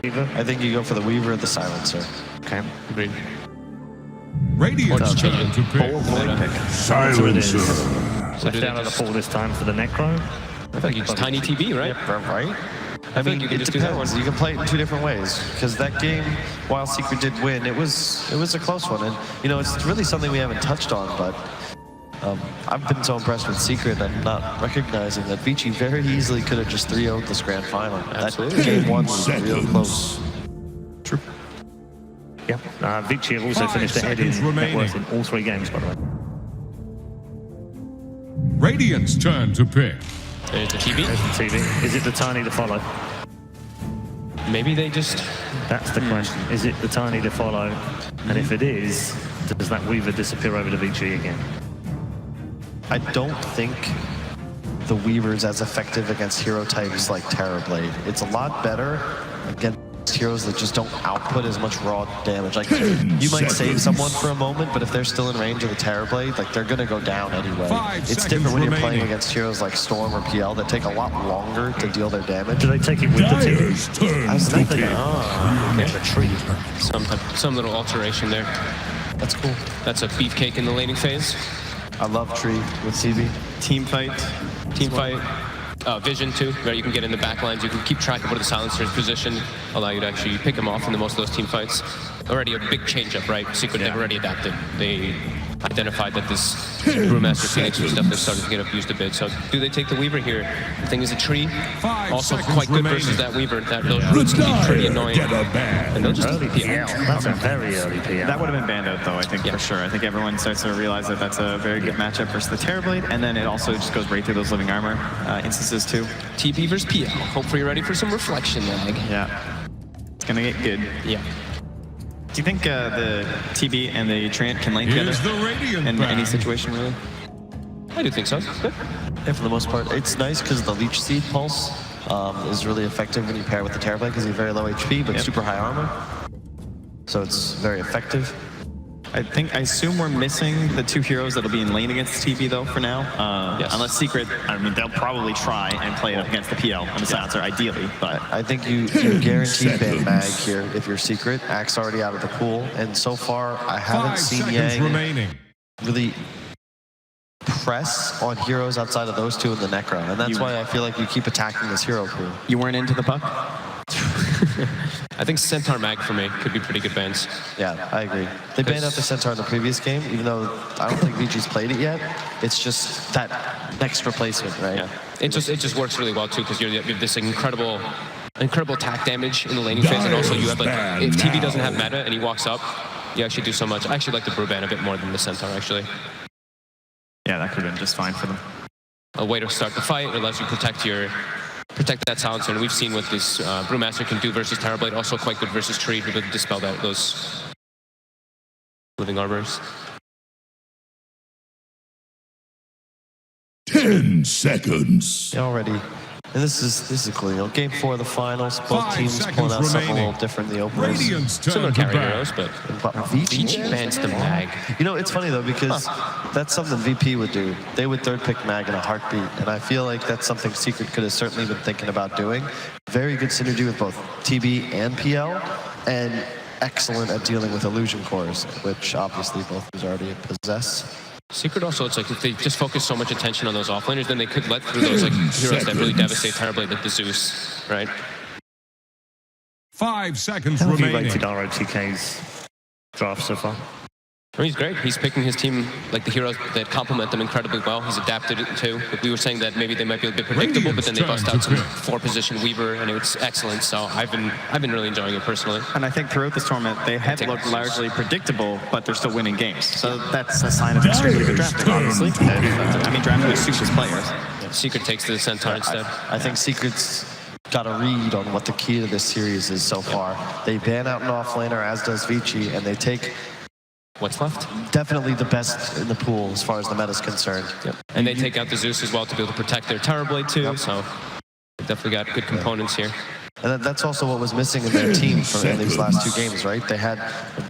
Weaver? I think you go for the Weaver or the Silencer. Okay, agreed. Radiant's turn to pick. Silencer. So down on the fall this time for the Necro. I think it's tiny TB, right? Yep, right? I mean, you can just do that one. You can play it in two different ways, because that game, while Secret did win, it was a close one, and you know it's really something we haven't touched on. But I've been so impressed with Secret and not recognizing that Vici very easily could have just 3-0'd this grand final. Absolutely. That game one was real close. True. Yeah, Vici have also finished ahead in net worth in all 3 games, by the way. Radiant's turn to pick. There's the TV. There's the TV. Is it the tiny to follow? Maybe they just... That's the question. Is it the tiny to follow? And if it is, does that Weaver disappear over to Vici again? I don't think the Weaver's as effective against hero types like Terrorblade. It's a lot better against heroes that just don't output as much raw damage. Like, you might save someone for a moment, but if they're still in range of the Terrorblade, like, they're gonna go down anyway. It's different when you're playing against heroes like Storm or PL that take a lot longer to deal their damage. Do they take it with the TV? I was thinking, Okay. A tree. Some little alteration there. That's cool. That's a beefcake in the laning phase. I love Tree with CB. Team fight. Vision too, where you can get in the back lines. You can keep track of where the Silencer's position, allow you to actually pick him off in most of those team fights. Already a big change-up, right? Secret, they've already adapted. They identified that this Brewmaster Phoenix was definitely starting to get abused a bit. So do they take the Weaver here? The thing is a tree, also quite good versus that Weaver. Those roots can be pretty annoying. And they'll just early PL. That's a very early PL. That would have been banned out though, I think, for sure. I think everyone starts to realize that that's a very good matchup versus the Terrorblade, and then it also just goes right through those living armor instances too. TP versus PL. Hopefully you're ready for some reflection lag. Yeah. It's gonna get good. Yeah. Do you think the TB and the Treant can lane together in any situation, really? I do think so. Good. Yeah, for the most part. It's nice because the Leech Seed pulse is really effective when you pair with the Terrorblade because he's very low HP but super high armor. So it's very effective. I assume we're missing the 2 heroes that'll be in lane against TB though for now. Yes. Unless Secret, I mean, they'll probably try and play it up against the PL and the Silencer ideally, but... I think you guaranteed ban Mag here if you're Secret. Axe already out of the pool, and so far I haven't seen Yang really press on heroes outside of those 2 in the Necro, and that's why I feel like you keep attacking this hero pool. You weren't into the puck? I think Centaur Mag for me could be pretty good bans. Yeah, I agree. They banned out the Centaur in the previous game, even though I don't think Vici's played it yet. It's just that next replacement, right? Yeah. It just works really well too, because you have this incredible attack damage in the laning phase, and also you have like, if TB doesn't have meta and he walks up, you actually do so much. I actually like the Brew ban a bit more than the Centaur actually. Yeah, that could have been just fine for them. A way to start the fight, it allows you to protect that Silencer, and we've seen what this Brewmaster can do versus Terrorblade, also quite good versus Tree to dispel those living armors. 10 seconds. Already. And this is cool. You know, game 4 of the finals. Both teams pulling out something a little different in the openers. Similar carry heroes, but Vici bans the Mag. You know, it's funny though, because that's something VP would do. They would 3rd pick Mag in a heartbeat, and I feel like that's something Secret could have certainly been thinking about doing. Very good synergy with both TB and PL, and excellent at dealing with illusion cores, which obviously both of us already possess. Secret also, it's like if they just focus so much attention on those offlaners, then they could let through those like heroes that really devastate Terrorblade, like the Zeus, right? 5 seconds How have you remaining. rated ROTK's draft so far? I mean, he's great. He's picking his team, like the heroes that complement them incredibly well. He's adapted it too. Like we were saying that maybe they might be a bit predictable, but then they bust out some 4-position Weaver, and it's excellent. So I've been really enjoying it personally. And I think throughout this tournament, they have looked largely predictable, but they're still winning games. So that's a sign of extremely good drafting, obviously. I mean, drafting with suits players. Secret takes the Centaur instead. I think Secret's got a read on what the key to this series is so far. They ban out an offlaner, as does Vici, and they take what's left? Definitely the best in the pool as far as the meta's concerned. Yep. And they take out the Zeus as well to be able to protect their Terrorblade too, so they've definitely got good components here. And that's also what was missing in their team in these last 2 games, right? They had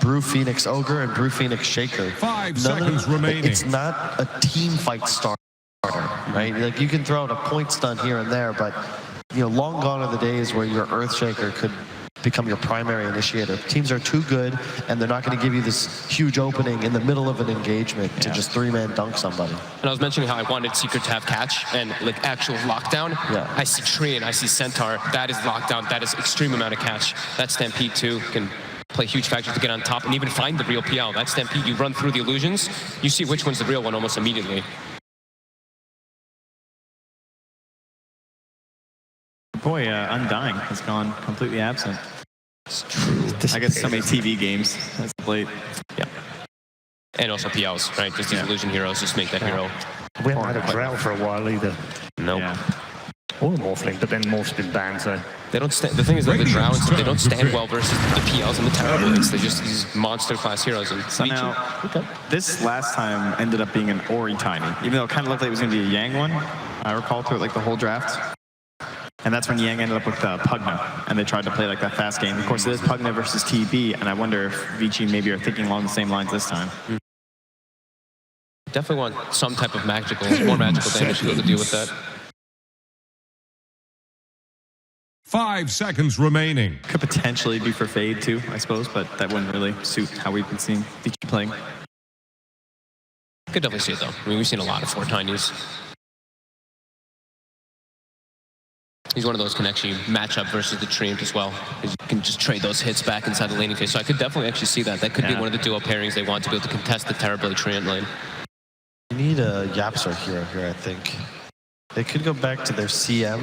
Brew Phoenix Ogre and Brew Phoenix Shaker. 5 seconds remaining. It's not a team fight starter, right? Like you can throw out a point stun here and there, but you know, long gone are the days where your Earthshaker could become your primary initiator. Teams are too good, and they're not going to give you this huge opening in the middle of an engagement to just three-man dunk somebody. And I was mentioning how I wanted Secret to have catch and like actual lockdown. Yeah. I see Tree and I see Centaur. That is lockdown. That is extreme amount of catch. That Stampede too can play huge factors to get on top and even find the real PL. That Stampede, you run through the illusions, you see which one's the real one almost immediately. Boy, Undying has gone completely absent. It's true. I guess so many TV games as of late. Yeah. And also PLs, right? Just these illusion heroes just make that hero. We haven't had a Drow for a while either. Nope. Yeah. Or Morphling, but then Morph's been banned, so... They don't stand, the thing is that the Drow, they don't stand well versus the PLs and the Terrorblades. They're just these monster class heroes. And So now, this last time ended up being an Ori Tiny, even though it kind of looked like it was going to be a Yang one. I recall through like the whole draft. And that's when Yang ended up with Pugna, and they tried to play like that fast game. Of course, it is Pugna versus TB, and I wonder if Vici maybe are thinking along the same lines this time. definitely want some type of more magical damage to be able to deal with that. 5 seconds remaining. Could potentially be for Fade too, I suppose, but that wouldn't really suit how we've been seeing Vici playing. Could definitely see it though. I mean, we've seen a lot of 4 Tinies. He's one of those can actually match up versus the Treant as well. You can just trade those hits back inside the laning phase. So I could definitely actually see that. That could be one of the duo pairings they want to be able to contest the Terrorblade Treant lane. You need a Yapsar hero here, I think. They could go back to their CM.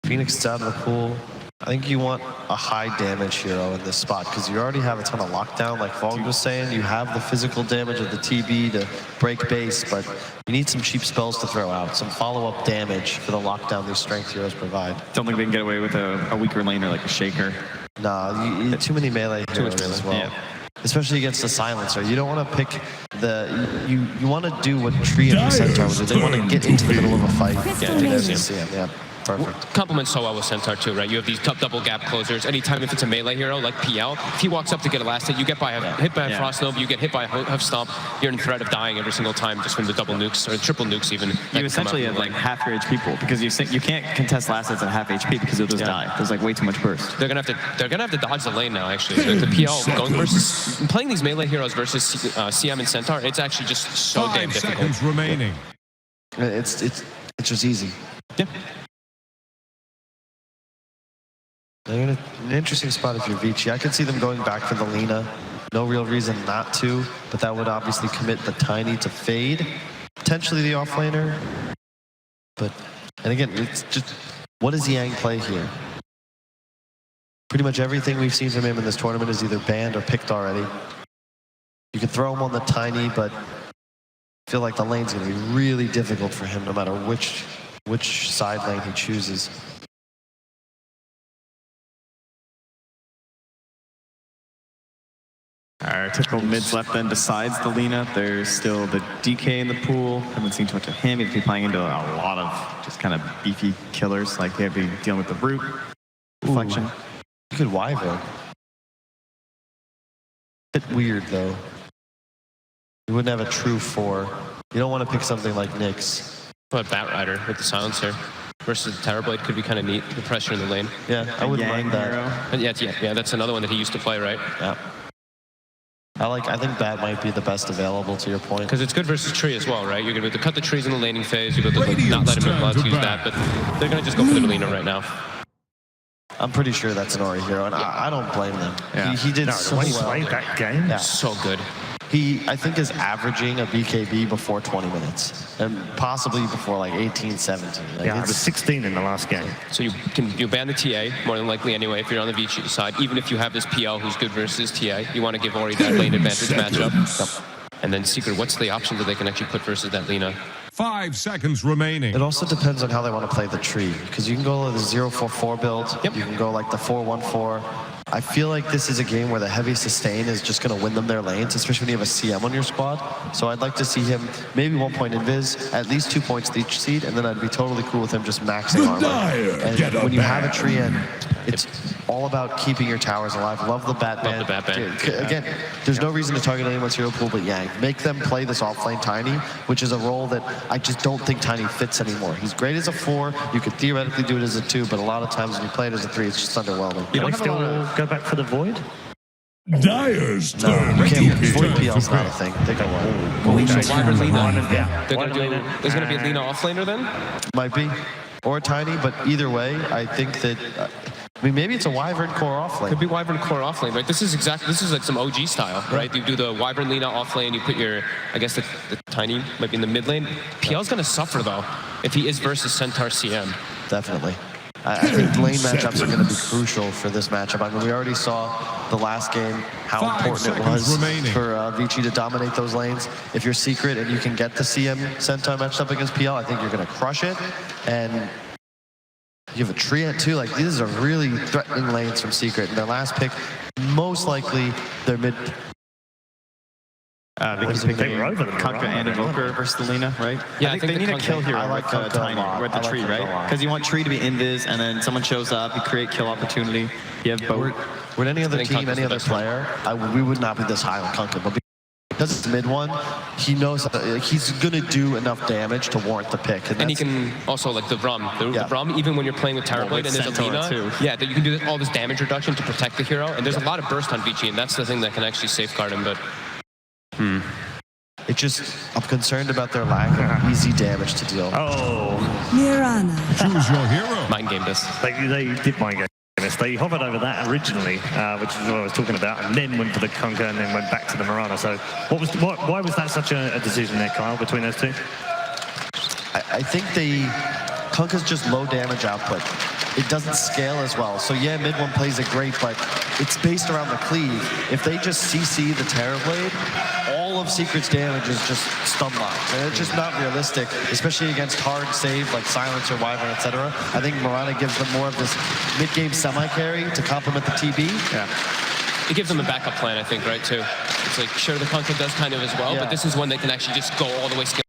Phoenix is out of the pool. I think you want a high damage hero in this spot because you already have a ton of lockdown. Like Vog was saying, you have the physical damage of the TB to break base, but you need some cheap spells to throw out, some follow-up damage for the lockdown these strength heroes provide. Don't think they can get away with a weaker laner like a Shaker. Nah, too many melee heroes as well. Yeah. Especially against the Silencer. You don't want to pick the... You want to do what Tree and Centaur would do. They want to get into the middle of a fight. Yeah, yeah. Perfect. Complements so well with Centaur too, right? You have these double gap closers. Anytime if it's a melee hero like PL, if he walks up to get a last hit, you get hit by a Frost Nova, you get hit by a Hoof Stomp, you're in threat of dying every single time just from the double nukes or triple nukes even. You essentially have like half your HP pool because you can't contest last hits at half HP because you'll just die. There's like way too much burst. They're gonna have to dodge the lane now actually. The PL going versus playing these melee heroes versus CM and Centaur, it's actually just so damn difficult. 5 seconds remaining. It's just easy. Yeah. They're in an interesting spot if you're Vici. I could see them going back for the Lina. No real reason not to, but that would obviously commit the Tiny to Fade. Potentially the offlaner. And again, it's just, what does Yang play here? Pretty much everything we've seen from him in this tournament is either banned or picked already. You can throw him on the Tiny, but I feel like the lane's going to be really difficult for him no matter which side lane he chooses. Our typical mids left then besides the Lina, there's still the DK in the pool. Haven't seen too much of him. He's been playing into a lot of just kind of beefy killers, like he'd be dealing with the Root, Reflection. You could Wyvern. Bit weird though. You wouldn't have a true 4. You don't want to pick something like Nyx. But Batrider with the Silencer versus the Terrorblade could be kind of neat. The pressure in the lane. Yeah, I wouldn't mind that. And yeah, that's another one that he used to play, right? Yeah. I think that might be the best available to your point. Because it's good versus Tree as well, right? You're going to cut the trees in the laning phase. You're going to not let him allowed to use that, but they're going to just go for the Lina right now. I'm pretty sure that's an Ori hero, and I don't blame them. Yeah. He did so well. He played that game. Yeah. So good. He, I think, is averaging a BKB before 20 minutes, and possibly before like 18, 17. Like Yeah, it was 16 in the last game. So you ban the TA, more than likely anyway, if you're on the Vici side. Even if you have this PL who's good versus TA, you want to give Ori that lane advantage matchup. And then Secret, what's the option that they can actually put versus that Lina? 5 seconds remaining. It also depends on how they want to play the tree, because you can go the 0-4-4 build. Yep. You can go like the 4-1-4. I feel like this is a game where the heavy sustain is just going to win them their lanes, especially when you have a CM on your squad. So I'd like to see him maybe 1 point invis, at least 2 points to each seed, and then I'd be totally cool with him just maxing armor. And when you have a tree in, It's all about keeping your towers alive. Love the Batman. Love the Batman. Again, there's no reason to target anyone's hero pool but Yang. Make them play this off-lane Tiny, which is a role that I just don't think Tiny fits anymore. He's great as a 4. You could theoretically do it as a 2, but a lot of times when you play it as a 3, it's just underwhelming. Can we still go back for the Void? Dyer's No, turn. you can't. Void PL's not a thing. They go away. Wyvern Lina. Yeah. They're gonna do, there's going to be a Lina offlaner then? Might be. Or Tiny, but either way, I think that... I mean, maybe it's a Wyvern core offlane. Could be Wyvern core offlane, right? This is like some OG style, right? You do the Wyvern Lina offlane, you put your, I guess the Tiny might be in the mid lane. PL's going to suffer though, if he is versus Centaur CM. Definitely. I think lane matchups are going to be crucial for this matchup. I mean, we already saw the last game how 5 important it seconds was remaining. for Vici to dominate those lanes. If you're Secret and you can get the CM Centaur matched up against PL, I think you're going to crush it. And you have a Treant too. Like, these are really threatening lanes from Secret. And their last pick, most likely their mid. They were over them, Conquer right? and Invoker versus the Lina, right? Yeah, I think they need a kill hero I like with Conquer a Tiny, lot. with the I like tree, Conquer a right? lot. Because you want tree to be invis, and then someone shows up, you create kill opportunity. You have both. With any other think team, Conquer's any the other best one. player, we would not be this high on Conquer. But because it's mid one, he knows he's going to do enough damage to warrant the pick. And he can also, like the Rum, the Rum, even when you're playing with Terrorblade and there's a Centaur Lina, too. yeah, that you can do all this damage reduction to protect the hero. And there's a lot of burst on Vici, and that's the thing that can actually safeguard him. But It's just, I'm concerned about their lack of easy damage to deal. Oh, Mirana. Choose your hero. mind game this. they did mind game this. They hovered over that originally, which is what I was talking about, and then went for the Conquer and then went back to the Mirana. So why was that such a decision there, Kyle, between those two? I think Conquer's just low damage output. It doesn't scale as well. So yeah, mid one plays it great, but it's based around the cleave. If they just CC the Terrorblade, all of Secret's damage is just stun locks. And it's just not realistic, especially against hard save like Silencer, Wyvern, etc. I think Mirana gives them more of this mid-game semi-carry to complement the TB. Yeah. It gives them a backup plan, I think, right, too. It's like, sure, the Conquer does kind of as well, Yeah. but this is when they can actually just go all the way skill